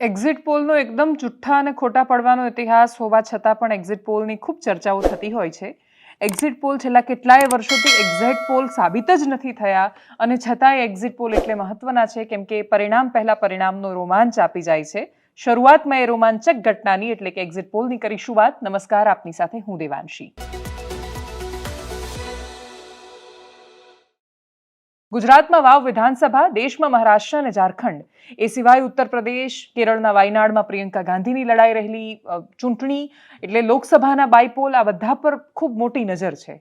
Exit પોલનો એકદમ જુઠ્ઠા અને ખોટા પડવાનો ઇતિહાસ હોવા છતાં પણ એક્ઝિટ પોલની ખૂબ ચર્ચાઓ થતી હોય છે. એક્ઝિટ પોલ છેલ્લા કેટલાય વર્ષોથી એક્ઝિટ પોલ સાબિત જ નથી થયા અને છતાંય એક્ઝિટ પોલ એટલે મહત્વના છે કેમ કે પરિણામ પહેલા પરિણામનો રોમાંચ આપી જાય છે. શરૂઆતમાં એ રોમાંચક ઘટનાની એટલે કે એક્ઝિટ પોલની કરીશું વાત. નમસ્કાર, આપની સાથે હું દેવાંશી. ગુજરાતમાં વાવ વિધાનસભા, દેશમાં મહારાષ્ટ્ર અને ઝારખંડ, એ સિવાય ઉત્તર પ્રદેશ, કેરળના વાયનાડમાં પ્રિયંકા ગાંધીની લડાઈ રહેલી ચૂંટણી એટલે લોકસભાના બાયપોલ, આ બધા પર ખૂબ મોટી નજર છે.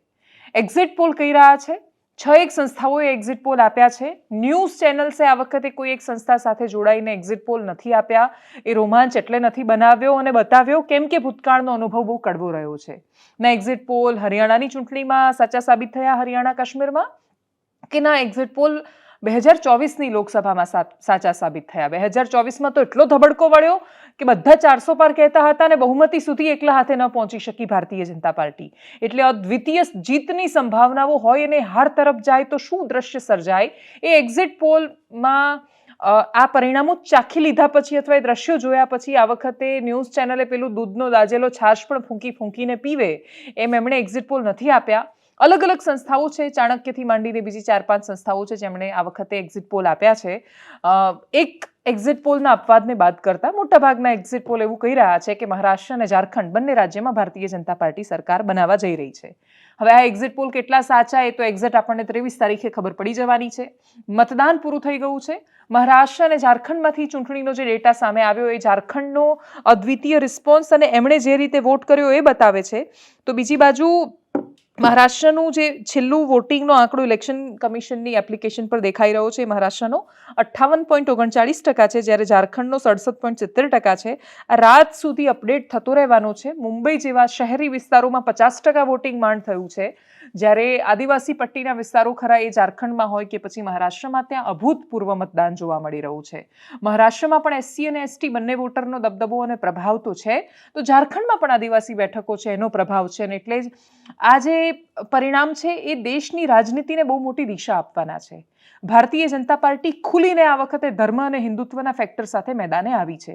એક્ઝિટ પોલ કહી રહ્યા છે. 6 સંસ્થાઓએ એક્ઝિટ પોલ આપ્યા છે. ન્યૂઝ ચેનલ્સે આ વખતે કોઈ એક સંસ્થા સાથે જોડાઈને એક્ઝિટ પોલ નથી આપ્યા. એ રોમાંચ એટલે નથી બનાવ્યો અને બતાવ્યો કેમ કે ભૂતકાળનો અનુભવ બહુ કડવો રહ્યો છે. ના એક્ઝિટ પોલ હરિયાણાની ચૂંટણીમાં સાચા સાબિત થયા, હરિયાણા કાશ્મીરમાં, કે ના એક્ઝિટ પોલ 2024ની લોકસભામાં સાચા સાબિત થયા. 2024માં તો એટલો ધબડકો વળ્યો કે બધા 400 પાર કહેતા હતા અને બહુમતી સુધી એકલા હાથે ન પહોંચી શકી ભારતીય જનતા પાર્ટી. એટલે અદ્વિતીય જીતની સંભાવનાઓ હોય અને હાર તરફ જાય તો શું દ્રશ્ય સર્જાય એ એક્ઝિટ પોલમાં આ પરિણામો ચાખી લીધા પછી અથવા એ દ્રશ્યો જોયા પછી આ વખતે ન્યૂઝ ચેનલે પેલું દૂધનો દાજેલો છાશ પણ ફૂંકીને પીવે એમ એમણે એક્ઝિટ પોલ નથી આપ્યા. અલગ અલગ સંસ્થાઓ છે, ચાણક્યથી માંડીને બીજી 4-5 સંસ્થાઓ છે જેમણે આ વખતે એક્ઝિટ પોલ આપ્યા છે. એક એક્ઝિટ પોલના અપવાદને બાદ કરતા મોટાભાગના એક્ઝિટ પોલ એવું કહી રહ્યા છે કે મહારાષ્ટ્ર અને ઝારખંડ બંને રાજ્યમાં ભારતીય જનતા પાર્ટી સરકાર બનાવવા જઈ રહી છે. હવે આ એક્ઝિટ પોલ કેટલા સાચા એ તો એક્ઝેક્ટ આપણને 23 તારીખે ખબર પડી જવાની છે. મતદાન પૂરું થઈ ગયું છે. મહારાષ્ટ્ર અને ઝારખંડમાંથી ચૂંટણીનો જે ડેટા સામે આવ્યો એ ઝારખંડનો અદ્વિતીય રિસ્પોન્સ અને એમણે જે રીતે વોટ કર્યો એ બતાવે છે. તો બીજી બાજુ મહારાષ્ટ્રનું જે છેલ્લું વોટિંગનો આંકડો ઇલેક્શન કમિશનની એપ્લિકેશન પર દેખાઈ રહ્યો છે, મહારાષ્ટ્રનો 58.39% છે, જ્યારે ઝારખંડનો 67.70% છે. આ રાત સુધી અપડેટ થતો રહેવાનો છે. મુંબઈ જેવા શહેરી વિસ્તારોમાં 50% વોટિંગ માંડ થયું છે, જ્યારે આદિવાસી પટ્ટીના વિસ્તારો ખરા એ ઝારખંડમાં હોય કે પછી મહારાષ્ટ્રમાં, ત્યાં અભૂતપૂર્વ મતદાન જોવા મળી રહ્યું છે. મહારાષ્ટ્રમાં પણ SC અને ST બંને વોટરનો દબદબો અને પ્રભાવ તો છે, તો ઝારખંડમાં પણ આદિવાસી બેઠકો છે એનો પ્રભાવ છે. અને એટલે જ આ જે પરિણામ છે એ દેશની રાજનીતિને બહુ મોટી દિશા આપવાના છે. ભારતીય જનતા પાર્ટી ખુલીને આ વખતે ધર્મ અને હિન્દુત્વના ફેક્ટર સાથે મેદાને આવી છે.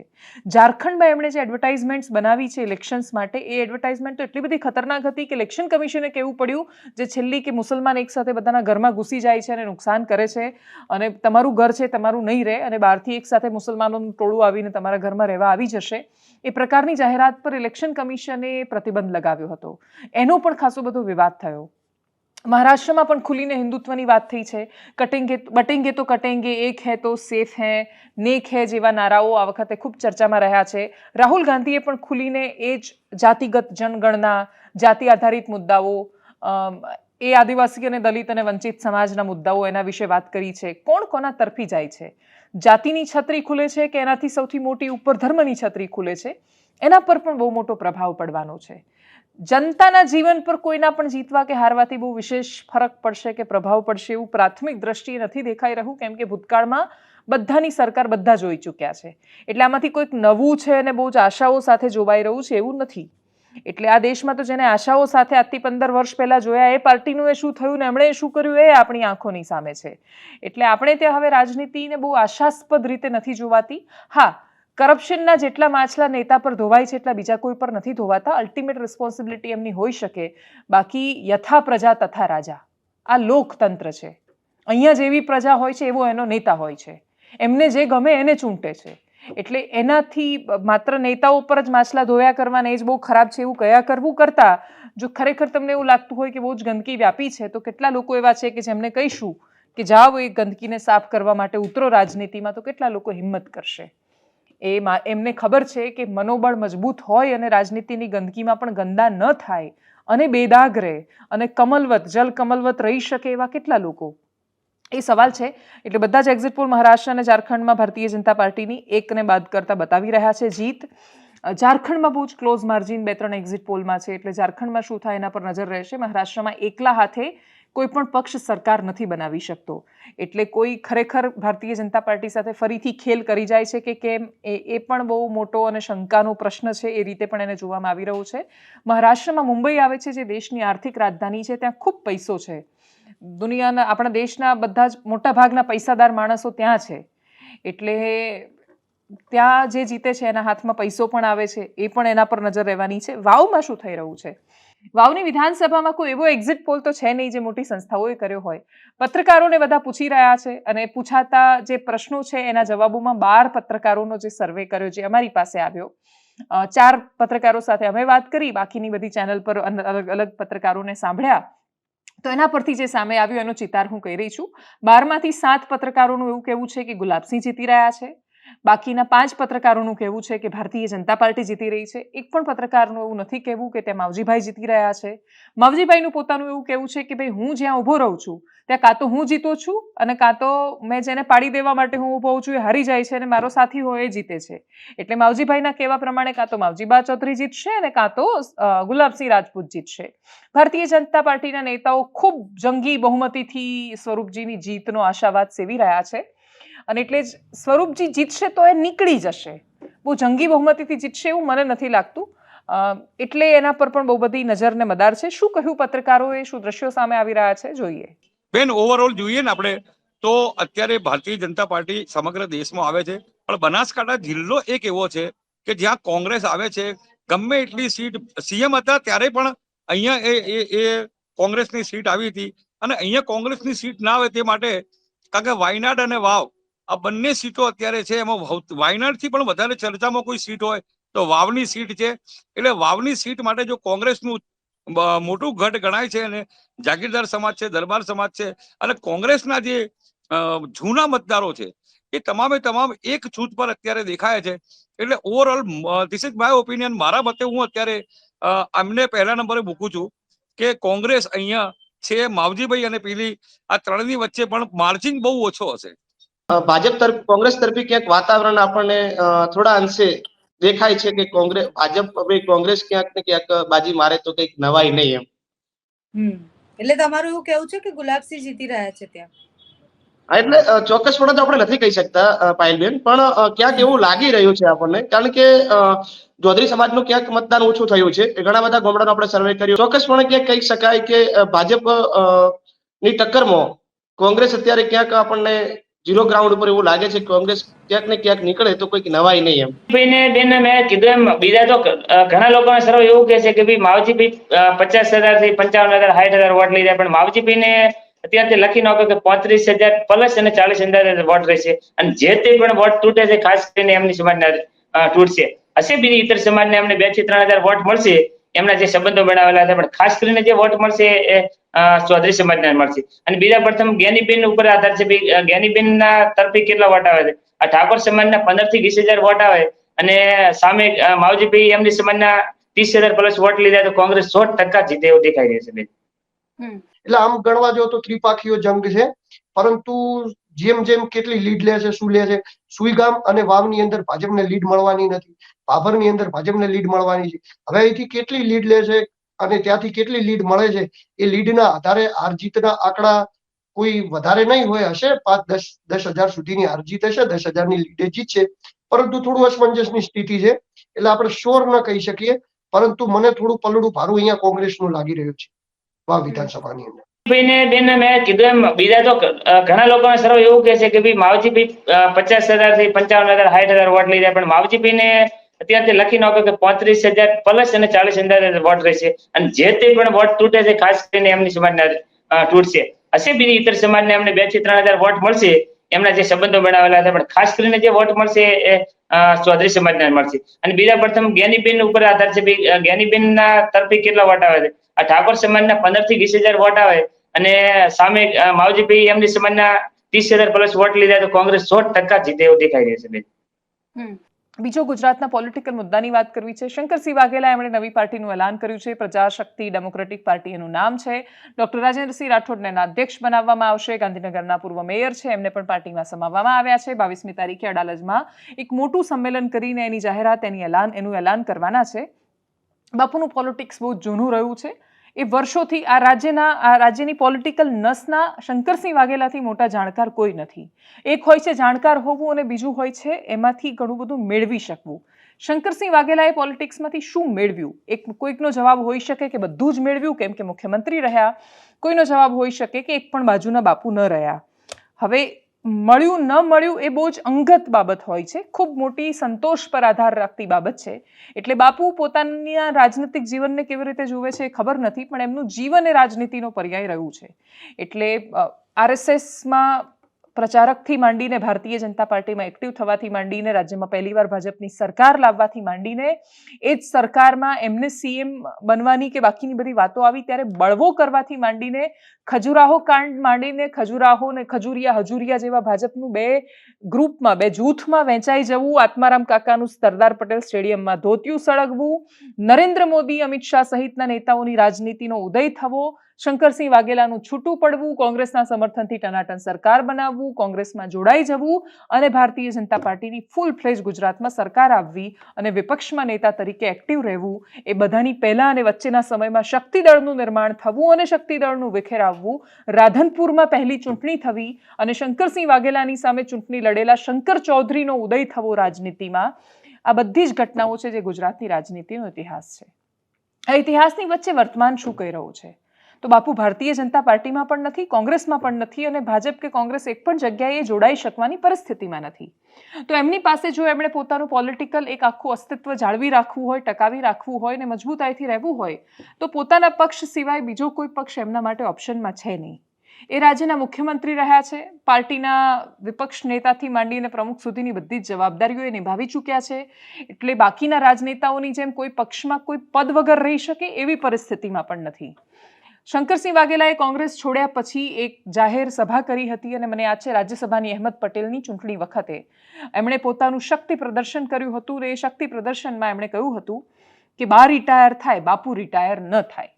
ઝારખંડમાં એમણે જે એડવર્ટાઇઝમેન્ટ્સ બનાવી છે ઇલેક્શન્સ માટે, એ એડવર્ટાઇઝમેન્ટ તો એટલી બધી ખતરનાક હતી કે ઇલેક્શન કમિશને કહેવું પડ્યું જે છેલ્લી કે મુસલમાન એક સાથે બધાના ઘરમાં ઘૂસી જાય છે અને નુકસાન કરે છે અને તમારું ઘર છે તમારું નહીં રહે અને બહારથી એક સાથે મુસલમાનોનું ટોળું આવીને તમારા ઘરમાં રહેવા આવી જશે, એ પ્રકારની જાહેરાત પર ઇલેક્શન કમિશને પ્રતિબંધ લગાવ્યો હતો. એનો પણ ખાસો બધો વિવાદ થયો. મહારાષ્ટ્રમાં પણ ખુલીને હિન્દુત્વની વાત થઈ છે. બટેંગે તો કટેંગે, એક હે તો સેફ હે, નેક હે જેવા નારાઓ આ વખતે ખૂબ ચર્ચામાં રહ્યા છે. રાહુલ ગાંધીએ પણ ખુલીને એ જ જાતિગત જનગણના, જાતિ આધારિત મુદ્દાઓ, એ આદિવાસી અને દલિત અને વંચિત સમાજના મુદ્દાઓ, એના વિશે વાત કરી છે. કોણ કોના તરફી જાય છે? જાતિની છત્રી ખુલે છે કે એનાથી સૌથી મોટી ઉપર ધર્મની છત્રી ખુલે છે? એના પર પણ બહુ મોટો પ્રભાવ પડવાનો છે. જનતાના જીવન પર કોઈના પણ જીતવા કે હારવાથી બહુ વિશેષ ફરક પડશે કે પ્રભાવ પડશે એવું પ્રાથમિક દ્રષ્ટિએ નથી દેખાઈ રહ્યું, કેમ કે ભૂતકાળમાં બધાની સરકાર બધા જોઈ ચૂક્યા છે. એટલે આમાંથી કોઈક નવું છે અને બહુ જ આશાઓ સાથે જોવાઈ રહ્યું છે એવું નથી. એટલે આ દેશમાં તો જેને આશાઓ સાથે આજથી 15 વર્ષ પહેલા જોયા એ પાર્ટીનું એ શું થયું ને એમણે શું કર્યું એ આપણી આંખોની સામે છે. એટલે આપણે ત્યાં હવે રાજનીતિને બહુ આશાસ્પદ રીતે નથી જોવાતી. હા, કરપ્શનના જેટલા માછલા નેતા પર ધોવાય છે એટલા બીજા કોઈ પર નથી ધોવાતા. અલ્ટિમેટ રિસ્પોન્સિબિલિટી એમની હોઈ શકે. બાકી યથા પ્રજા તથા રાજા, આ લોકતંત્ર છે. અહીંયા જેવી પ્રજા હોય છે એવો એનો નેતા હોય છે. એમને જે ગમે એને ચૂંટે છે. એટલે એનાથી માત્ર નેતાઓ પર જ માછલા ધોયા કરવાને એ જ બહુ ખરાબ છે એવું કયા કરવું કરતાં, જો ખરેખર તમને એવું લાગતું હોય કે બહુ જ ગંદકી વ્યાપી છે, તો કેટલા લોકો એવા છે કે જેમને કહીશું કે જાઓ એ ગંદકીને સાફ કરવા માટે ઉતરો રાજનીતિમાં, તો કેટલા લોકો હિંમત કરશે? એમને ખબર છે કે મનોબળ મજબૂત હોય અને રાજનીતિની ગંદકીમાં પણ ગંદા ન થાય અને બેદાગ રહે અને કમલવત, જલ કમલવત રહી શકે એવા કેટલા લોકો? એ સવાલ છે. એટલે બધા જ એક્ઝિટ પોલ મહારાષ્ટ્ર અને ઝારખંડમાં ભારતીય જનતા પાર્ટીની એકને બાદ કરતા બતાવી રહ્યા છે જીત. ઝારખંડમાં બહુ જ ક્લોઝ માર્જિન 2-3 એક્ઝિટ પોલમાં છે, એટલે ઝારખંડમાં શું થાય એના પર નજર રહેશે. મહારાષ્ટ્રમાં એકલા હાથે કોઈ પણ પક્ષ સરકાર નથી બનાવી શકતો. એટલે કોઈ ખરેખર ભારતીય જનતા પાર્ટી સાથે ફરીથી ખેલ કરી જાય છે કે કેમ, એ પણ બહુ મોટો અને શંકાનો પ્રશ્ન છે. એ રીતે પણ એને જોવામાં આવી રહ્યું છે. મહારાષ્ટ્રમાં મુંબઈ આવે છે જે દેશની આર્થિક રાજધાની છે. ત્યાં ખૂબ પૈસો છે. દુનિયાના, આપણા દેશના બધા જ મોટા ભાગના પૈસાદાર માણસો ત્યાં છે. એટલે ત્યાં જે જીતે છે એના હાથમાં પૈસો પણ આવે છે, એ પણ એના પર નજર રહેવાની છે. વાવમાં શું થઈ રહ્યું છે? વાવની વિધાનસભામાં કોઈ એવો એક્ઝિટ પોલ તો છે નહીં જે મોટી સંસ્થાઓએ કર્યો હોય. પત્રકારોને બધા પૂછી રહ્યા છે અને પૂછાતા જે પ્રશ્નો છે એના જવાબોમાં 12 પત્રકારોનો જે સર્વે કર્યો, જે અમારી પાસે આવ્યો, 4 પત્રકારો સાથે અમે વાત કરી, બાકીની બધી ચેનલ પર અલગ અલગ પત્રકારોને સાંભળ્યા, તો એના પરથી જે સામે આવ્યું એનો ચિતાર હું કહી રહી છું. 12માંથી 7 પત્રકારોનું એવું કહેવું છે કે ગુલાબસિંહ જીતી રહ્યા છે. બાકીના 5 પત્રકારોનું કહેવું છે કે ભારતીય જનતા પાર્ટી જીતી રહી છે. એક પણ પત્રકારનું એવું નથી કહેવું કે ત્યાં માવજીભાઈ જીતી રહ્યા છે. માવજીભાઈનું પોતાનું એવું કહેવું છે કે ભાઈ, હું જ્યાં ઊભો રહું છું ત્યાં કાં તો હું જીતો છું અને કાં તો મેં જેને પાડી દેવા માટે હું ઊભો છું એ હારી જાય છે અને મારો સાથી હોય એ જીતે છે. એટલે માવજીભાઈના કહેવા પ્રમાણે કાં તો માવજીબા ચૌધરી જીતશે અને કાં તો ગુલાબસિંહ રાજપૂત જીતશે. ભારતીય જનતા પાર્ટીના નેતાઓ ખૂબ જંગી બહુમતીથી સ્વરૂપજીની જીતનો આશાવાદ સેવી રહ્યા છે અને એટલે જ સ્વરૂપજી જીતશે તો એ નીકળી જશે. બહુ જંગી બહુમતીથી જીતશે એવું મને નથી લાગતું. એટલે એના પર પણ બહુ બધી નજર ને મદાર છે. શું કહ્યું પત્રકારોએ, શું દ્રશ્યો સામે આવી રહ્યા છે, જોઈએ. બેન, ઓવરઓલ જોઈએ ને આપણે તો અત્યારે ભારતીય જનતા પાર્ટી સમગ્ર દેશમાં આવે છે, પણ બનાસકાંઠા જિલ્લો એક એવો છે કે જ્યાં કોંગ્રેસ આવે છે. ગમે એટલી સીટ સીએમ હતા ત્યારે પણ અહીંયા એ કોંગ્રેસની સીટ આવી હતી અને અહીંયા કોંગ્રેસની સીટ ના આવે તે માટે, કારણ કે વાયનાડ અને વાવ આ બંને સીટો અત્યારે છે, એમાં વાયનાડથી પણ વધારે ચર્ચામાં કોઈ સીટ હોય તો વાવની સીટ છે. એટલે વાવની સીટ માટે જો કોંગ્રેસનું મોટું ગઢ ગણાય છે અને જાગીરદાર સમાજ છે, દરબાર સમાજ છે અને કોંગ્રેસના જે જૂના મતદારો છે એ તમામે તમામ એક છૂત પર અત્યારે દેખાય છે. એટલે overall this is my opinion. મારા મતે હું અત્યારે આમને પહેલા નંબરે મૂકું છું કે કોંગ્રેસ અહીંયા છે. માવજીભાઈ અને પેલી આ ત્રણની વચ્ચે પણ માર્જિન બહુ ઓછો હશે. ભાજપ તરફ કોંગ્રેસ તરફી ક્યાંક વાતાવરણ આપણને થોડા અંશે દેખાય છે કે કોંગ્રેસ ક્યાંક ને ક્યાંક બાજી મારે તો કંઈક નવાઈ નહીં એમ. એટલે તમારું એવું કેવું છે કે ગુલાબસિંહ જીતી રહ્યા છે ત્યાં? એટલે ચોક્કસપણે તો આપણે નથી કહી શકતા પાયલબેન, પણ ક્યાંક એવું લાગી રહ્યું છે આપણને, કારણ કે ચૌધરી સમાજનું ક્યાંક મતદાન ઓછું થયું છે. ઘણા બધા ગામડાનો આપણે સર્વે કર્યો. ચોક્કસપણે ક્યાંક કહી શકાય કે ભાજપ ની ટક્કરમાં કોંગ્રેસ અત્યારે ક્યાંક આપણને ઝીરો ગ્રાઉન્ડ ઉપર એવું લાગે છે. કોંગ્રેસ ક્યાંક ને ક્યાંક નીકળે તો કોઈક નવાઈ નહીં એમ. બેન, મેં કીધું એમ, બીજા તો ઘણા લોકોને સર્વ એવું કહે છે કે ભાઈ માવજીભાઈ 50,000 થી 55,000 60,000 વોટ લઈ જાય, પણ માવજીભાઈને અત્યારથી લખી નાખો કે 35,000 પ્લસ અને 40,000 વોટ રહેશે અને જે તે પણ વોટ તૂટે છે ખાસ કરીને એમની સમાજના તૂટશે. હશે બીજી ઇતર સમાજને એમને 2,000 થી 3,000 વોટ મળશે એમના જે સંબંધો બનાવેલા છે, પણ ખાસ કરીને જે વોટ મળશે એ ચૌધરી સમાજને મળશે. અને બીજા પ્રથમ જ્ઞાનીબેન ઉપર આધાર છે. જ્ઞાનીબેનના તરફી કેટલા વોટ આવે છે? આ ઠાકોર સમાજના 15,000 થી 20,000 વોટ આવે અને સામે માવજીભાઈ એમની સમાજના 30,000 પ્લસ વોટ લીધા તો કોંગ્રેસ 100% જીતે એવું દેખાઈ રહ્યું છે બેન. એટલે આમ ગણવા જો તો ત્રિપાખીયો જંગ છે, પરંતુ જેમ જેમ કેટલી લીડ લે છે, શું લે છે, સુઈગામ અને વાવની અંદર ભાજપને લીડ મળવાની નથી, ભાભરની અંદર ભાજપને લીડ મળવાની છે. હવે અહીંથી કેટલી લીડ લે છે અને ત્યાંથી કેટલી લીડ મળે છે એ લીડના આધારે હાર જીતના આંકડા કોઈ વધારે નહીં હોય, હશે 5-10 હજાર સુધીની હાર જીત હશે, 10,000ની લીડે જીતશે, પરંતુ થોડું અસમંજસની સ્થિતિ છે. એટલે આપણે શ્યોર ન કહી શકીએ, પરંતુ મને થોડું પલડું ભારું અહીંયા કોંગ્રેસનું લાગી રહ્યું છે વાવ વિધાનસભાની અંદર. બેન, મેં કીધું એમ, બીજા તો ઘણા લોકોને સર્વ એવું કહે છે કે ભાઈ માવજીભાઈ 50,000 થી 55,000 60,000 વોટ લઈ જાય, પણ માવજીભાઈને અત્યારથી લખી નાખો કે 35,000 પ્લસ અને 40,000 વોટ રહેશે અને જે તે પણ વોટ તૂટે છે ખાસ કરીને એમની સમાજના તૂટશે. હશે બીજી ઇતર સમાજને એમને 2,000 થી 3,000 વોટ મળશે એમના જે સંબંધો બનાવેલા છે, પણ ખાસ કરીને જે વોટ મળશે એ ચૌધરી સમાજને મળશે. અને બીજા પ્રથમ જ્ઞાનીબેન ઉપર આધાર છે. જ્ઞાનીબેનના તરફી કેટલા વોટ આવે છે? આ ઠાકોર સમાજના 15,000 થી 20,000 વોટ આવે અને સામે માવજીભાઈ એમની સમાજના 30,000 પ્લસ વોટ લીધા તો કોંગ્રેસ 100% જીતે એવું દેખાઈ રહ્યું છે બેન. બીજો ગુજરાતના પોલિટિકલ મુદ્દાની વાત કરવી છે. શંકરસિંહ વાઘેલા એમણે નવી પાર્ટીનું એલાન કર્યું છે. પ્રજાશક્તિ ડેમોક્રેટિક પાર્ટી એનું નામ છે. ડોક્ટર રાજેન્દ્રસિંહ રાઠોડને અધ્યક્ષ બનાવવામાં આવશે. ગાંધીનગરના પૂર્વ મેયર છે, એમને પણ પાર્ટીમાં સમાવવામાં આવ્યા છે. 22મી તારીખે અડાલજમાં એક મોટું સંમેલન કરીને એની જાહેરાત, એનું એલાન કરવાના છે. બાપુનું પોલિટિક્સ બહુ જૂનું રહ્યું છે. એ વર્ષોથી આ રાજ્યની પોલિટિકલ નસના શંકરસિંહ વાઘેલાથી મોટા જાણકાર કોઈ નથી. એક હોય છે જાણકાર હોવું અને બીજું હોય છે એમાંથી ઘણું બધું મેળવી શકવું. શંકરસિંહ વાઘેલાએ પોલિટિક્સમાંથી શું મેળવ્યું? કોઈકનો જવાબ હોઈ શકે કે બધું જ મેળવ્યું કેમ કે મુખ્યમંત્રી રહ્યા. કોઈનો જવાબ હોઈ શકે કે એક પણ બાજુના બાપુ ન રહ્યા. હવે મળ્યું ન મળ્યું એ બહુ જ અંગત બાબત હોય છે, ખૂબ મોટી સંતોષ પર આધાર રાખતી બાબત છે. એટલે બાપુ પોતાના રાજનીતિક જીવનને કેવી રીતે જુએ છે એ ખબર નથી, પણ એમનું જીવન એ રાજનીતિનો પર્યાય રહ્યું છે. એટલે RSSમાં પ્રચારકથી માંડીને ભારતીય જનતા પાર્ટીમાં એક્ટિવ થવાથી માંડીને રાજ્યમાં પહેલીવાર ભાજપની સરકાર લાવવાથી માંડીને એ જ સરકારમાં એમને CM બનવાની કે બાકીની બધી વાતો આવી ત્યારે બળવો કરવાથી માંડીને ખજુરાહો કાંડ માંડીને ખજુરાહો ને હજુરિયા જેવા ભાજપનું બે ગ્રુપમાં, બે જૂથમાં વહેંચાઈ જવું, આત્મારામ કાકાનું સરદાર પટેલ સ્ટેડિયમમાં ધોતિયું સળગવું, નરેન્દ્ર મોદી, અમિત શાહ સહિતના નેતાઓની રાજનીતિનો ઉદય થવો, શંકરસિંહ વાઘેલાનું છૂટું પડવું, કોંગ્રેસના સમર્થનથી ટનાટન સરકાર બનાવવું, કોંગ્રેસમાં જોડાઈ જવું અને ભારતીય જનતા પાર્ટીની ફૂલ ફ્લેજ ગુજરાતમાં સરકાર આવવી અને વિપક્ષમાં નેતા તરીકે એક્ટિવ રહેવું, એ બધાની પહેલા અને વચ્ચેના સમયમાં શક્તિદળનું નિર્માણ થવું અને શક્તિદળનું વિખેરાવવું, રાધનપુરમાં પહેલી ચૂંટણી થવી અને શંકરસિંહ વાઘેલાની સામે ચૂંટણી લડેલા શંકર ચૌધરીનો ઉદય થવો રાજનીતિમાં, આ બધી જ ઘટનાઓ છે જે ગુજરાતની રાજનીતિનો ઇતિહાસ છે. આ ઇતિહાસની વચ્ચે વર્તમાન શું કહી રહ્યું છે? તો બાપુ ભારતીય જનતા પાર્ટીમાં પણ નથી, કોંગ્રેસમાં પણ નથી અને ભાજપ કે કોંગ્રેસ એક પણ જગ્યાએ જોડાઈ શકવાની પરિસ્થિતિમાં નથી. તો એમની પાસે જો એમણે પોતાનું પોલિટિકલ એક આખું અસ્તિત્વ જાળવી રાખવું હોય, ટકાવી રાખવું હોય ને મજબૂતાઈથી રહેવું હોય તો પોતાના પક્ષ સિવાય બીજો કોઈ પક્ષ એમના માટે ઓપ્શનમાં છે નહીં. એ રાજ્યના મુખ્યમંત્રી રહ્યા છે, પાર્ટીના વિપક્ષ નેતાથી માંડીને પ્રમુખ સુધીની બધી જ જવાબદારીઓ એ નિભાવી ચૂક્યા છે. એટલે બાકીના રાજનેતાઓની જેમ કોઈ પક્ષમાં કોઈ પદ વગર રહી શકે એવી પરિસ્થિતિમાં પણ નથી. શંકરસિંહ વાઘેલાએ કોંગ્રેસ છોડ્યા પછી એક જાહેર સભા કરી હતી અને મને યાદ છે રાજ્યસભાની અહેમદ પટેલની ચૂંટણી વખતે એમણે પોતાનું શક્તિ પ્રદર્શન કર્યું હતું. એ શક્તિ પ્રદર્શનમાં એમણે કહ્યું હતું કે બા રિટાયર થાય, બાપુ રિટાયર ન થાય.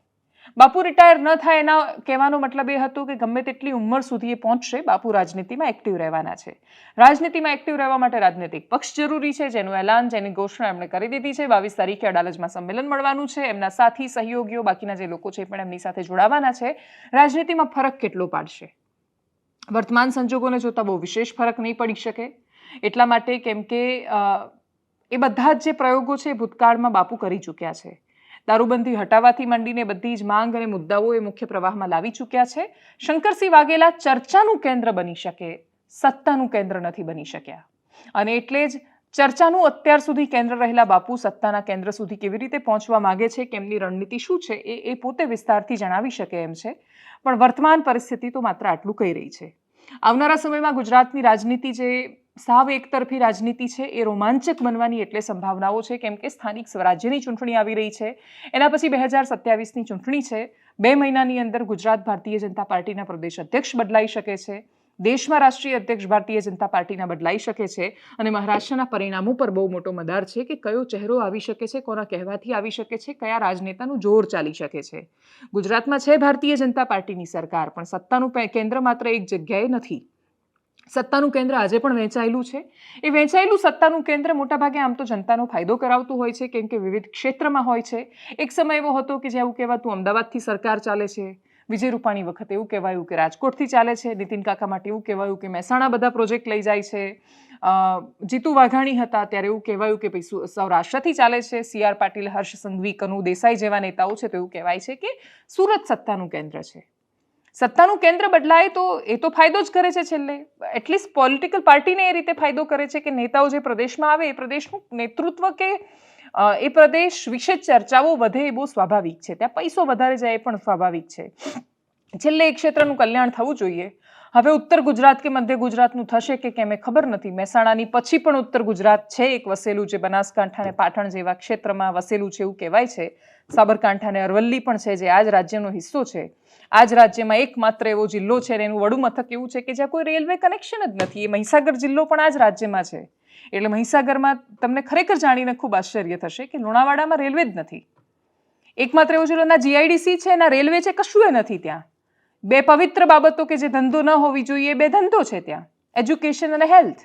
બાપુ રિટાયર ન થાય એના કહેવાનો મતલબ એ હતો કે ગમે તેટલી ઉંમર સુધી એ પહોંચશે, બાપુ રાજનીતિમાં એક્ટિવ રહેવાના છે. રાજનીતિમાં એક્ટિવ રહેવા માટે રાજનૈતિક પક્ષ જરૂરી છે, જેનું એલાન, જેની ઘોષણા એમણે કરી દીધી છે. 22 તારીખે અડાલજમાં સંમેલન મળવાનું છે. એમના સાથી સહયોગીઓ, બાકીના જે લોકો છે પણ એમની સાથે જોડાવાના છે. રાજનીતિમાં ફરક કેટલો પાડશે? વર્તમાન સંજોગોને જોતા બહુ વિશેષ ફરક નહીં પડી શકે. એટલા માટે કેમ કે એ બધા જ જે પ્રયોગો છે ભૂતકાળમાં બાપુ કરી ચૂક્યા છે. દારૂબંધી હટાવવાથી માંડીને બધી જ માંગ અને મુદ્દાઓ એ મુખ્ય પ્રવાહમાં લાવી ચૂક્યા છે. શંકરસિંહ વાઘેલા ચર્ચાનું કેન્દ્ર બની શકે, સત્તાનું કેન્દ્ર નથી બની શક્યા અને એટલે જ ચર્ચાનું અત્યાર સુધી કેન્દ્ર રહેલા બાપુ સત્તાના કેન્દ્ર સુધી કેવી રીતે પહોંચવા માંગે છે, કેમની રણનીતિ શું છે એ પોતે વિસ્તારથી જણાવી શકે એમ છે. પણ વર્તમાન પરિસ્થિતિ તો માત્ર આટલું કહી રહી છે. આવનારા સમયમાં ગુજરાતની રાજનીતિ જે સાવ એકતરફી રાજનીતિ છે એ રોમાંચક બનવાની એટલે સંભાવનાઓ છે, કેમ કે સ્થાનિક સ્વરાજ્યની ચૂંટણી આવી રહી છે. એના પછી 2027ની ચૂંટણી છે. 2 મહિનાની અંદર ગુજરાત ભારતીય જનતા પાર્ટીના પ્રદેશ અધ્યક્ષ બદલાઈ શકે છે, દેશમાં રાષ્ટ્રીય અધ્યક્ષ ભારતીય જનતા પાર્ટીના બદલાઈ શકે છે અને મહારાષ્ટ્રના પરિણામો પર બહુ મોટો મદાર છે કે કયો ચહેરો આવી શકે છે, કોના કહેવાથી આવી શકે છે, કયા રાજનેતાનું જોર ચાલી શકે છે. ગુજરાતમાં છે ભારતીય જનતા પાર્ટીની સરકાર, પણ સત્તાનું કેન્દ્ર માત્ર એક જગ્યાએ નથી. સત્તાનું કેન્દ્ર આજે પણ વહેંચાયેલું છે. એ વહેંચાયેલું સત્તાનું કેન્દ્ર મોટાભાગે આમ તો જનતાનો ફાયદો કરાવતું હોય છે, કેમ કે વિવિધ ક્ષેત્રમાં હોય છે. એક સમય એવો હતો કે જ્યાં એવું કહેવાતું અમદાવાદથી સરકાર ચાલે છે. વિજય રૂપાણી વખતે એવું કહેવાયું કે રાજકોટથી ચાલે છે. નીતિન કાકા માટે એવું કહેવાયું કે મહેસાણા બધા પ્રોજેક્ટ લઈ જાય છે. જીતુ વાઘાણી હતા ત્યારે એવું કહેવાયું કે ભાઈ સૌરાષ્ટ્રથી ચાલે છે. CR પાટીલ, હર્ષ સંઘવી, કનુ દેસાઈ જેવા નેતાઓ છે તો એવું કહેવાય છે કે સુરત સત્તાનું કેન્દ્ર છે. સત્તાનું કેન્દ્ર બદલાય તો એ તો ફાયદો જ કરે છે છેલ્લે. એટલીસ્ટ પોલિટિકલ પાર્ટીને એ રીતે ફાયદો કરે છે કે નેતાઓ જે પ્રદેશમાં આવે એ પ્રદેશનું નેતૃત્વ કે એ પ્રદેશ વિશે ચર્ચાઓ વધે એ બહુ સ્વાભાવિક છે. ત્યાં પૈસો વધારે જાય એ પણ સ્વાભાવિક છે. છેલ્લે એક ક્ષેત્રનું કલ્યાણ થવું જોઈએ. હવે ઉત્તર ગુજરાત કે મધ્ય ગુજરાતનું થશે કે કેમ એ ખબર નથી. મહેસાણાની પછી પણ ઉત્તર ગુજરાત છે એક વસેલું, જે બનાસકાંઠા અને પાટણ જેવા ક્ષેત્રમાં વસેલું છે એવું કહેવાય છે. સાબરકાંઠા અને અરવલ્લી પણ છે જે આ જ રાજ્યનો હિસ્સો છે. આ જ રાજ્યમાં એકમાત્ર એવો જિલ્લો છે અને એનું વડું મથક એવું છે કે જ્યાં કોઈ રેલવે કનેક્શન જ નથી. એ મહીસાગર જિલ્લો પણ આ જ રાજ્યમાં છે. એટલે મહીસાગરમાં તમને ખરેખર જાણીને ખૂબ આશ્ચર્ય થશે કે લુણાવાડામાં રેલવે જ નથી. એકમાત્ર એવો જિલ્લો ના GIDC છે, ના રેલવે છે, કશું એ નથી ત્યાં. બે પવિત્ર બાબતો કે જે ધંધો ન હોવી જોઈએ, બે ધંધો છે ત્યાં, એજ્યુકેશન અને હેલ્થ.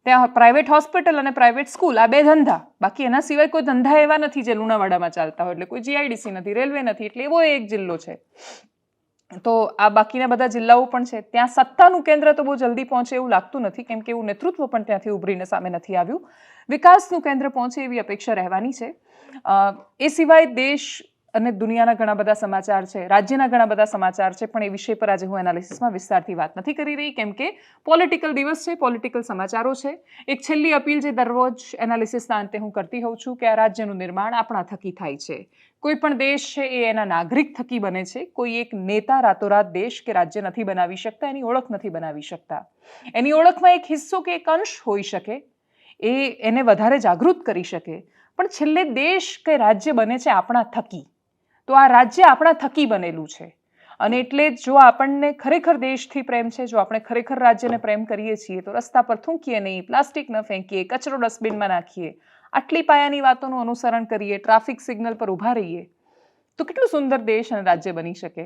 ત્યાં પ્રાઇવેટ હોસ્પિટલ અને પ્રાઇવેટ સ્કૂલ, આ બે ધંધા. બાકી એના સિવાય કોઈ ધંધા એવા નથી જે લુણાવાડામાં ચાલતા હોય. એટલે કોઈ GIDC નથી, રેલવે નથી, એટલે એવો એક જિલ્લો છે. તો આ બાકીના બધા જિલ્લાઓ પણ છે. ત્યાં સત્તાનું કેન્દ્ર તો બહુ જલ્દી પહોંચે એવું લાગતું નથી, કેમ કે એવું નેતૃત્વ પણ ત્યાંથી ઉભરીને સામે નથી આવ્યું. વિકાસનું કેન્દ્ર પહોંચે એવી અપેક્ષા રહેવાની છે. એ સિવાય દેશ અને દુનિયાના ઘણા બધા સમાચાર છે, રાજ્યના ઘણા બધા સમાચાર છે, પણ એ વિષય પર આજે હું એનાલિસિસમાં વિસ્તારથી વાત નથી કરી રહી, કેમ કે પોલિટિકલ દિવસ છે, પોલિટિકલ સમાચારો છે. એક છેલ્લી અપીલ જે દરરોજ એનાલિસિસના અંતે હું કરતી હોઉં છું કે આ રાજ્યનું નિર્માણ આપણા થકી થાય છે. કોઈ પણ દેશ છે એ એના નાગરિક થકી બને છે. કોઈ એક નેતા રાતોરાત દેશ કે રાજ્ય નથી બનાવી શકતા, એની ઓળખ નથી બનાવી શકતા. એની ઓળખમાં એક હિસ્સો કે એક અંશ હોઈ શકે, એને વધારે જાગૃત કરી શકે, પણ છેલ્લે દેશ કે રાજ્ય બને છે આપણા થકી. તો આ રાજ્ય આપણા થકી બનેલું છે, અને એટલે જો આપણને ખરેખર દેશથી પ્રેમ છે, જો આપણે ખરેખર રાજ્યને પ્રેમ કરીએ છીએ, તો રસ્તા પર થૂંકીએ નહીં, પ્લાસ્ટિક ન ફેંકીએ, કચરો ડસ્ટબિનમાં નાખીએ, આટલી પાયાની વાતોનું અનુસરણ કરીએ, ટ્રાફિક સિગ્નલ પર ઊભા રહીએ, તો કેટલું સુંદર દેશ અને રાજ્ય બની શકે.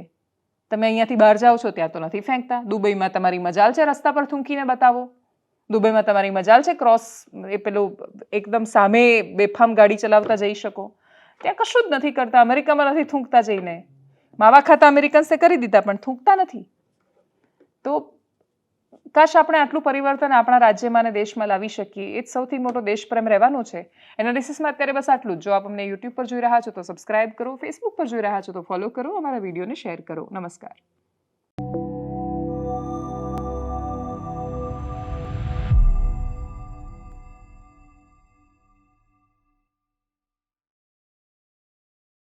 તમે અહીંયાથી બહાર જાઓ છો ત્યાં તો નથી ફેંકતા. દુબઈમાં તમારી મજાલ છે રસ્તા પર થૂંકીને બતાવો. દુબઈમાં તમારી મજાલ છે ક્રોસ પેલું એકદમ સામે બેફામ ગાડી ચલાવતા જઈ શકો. ત્યાં કશું જ નથી કરતા. અમેરિકામાં નથી થૂંકતા જઈને. માવા ખાતા અમેરિકન્સે કરી દીધા, પણ થૂંકતા નથી. તો કાશ આપણે આટલું પરિવર્તન આપણા રાજ્યમાં અને દેશમાં લાવી શકીએ. એ જ સૌથી મોટો દેશપ્રેમ રહેવાનો છે. એનાલિસિસમાં અત્યારે બસ આટલું જ. જો આપ અમને યુટ્યુબ પર જોઈ રહ્યા છો તો સબસ્ક્રાઇબ કરો, ફેસબુક પર જોઈ રહ્યા છો તો ફોલો કરો, અમારા વિડીયોને શેર કરો. નમસ્કાર.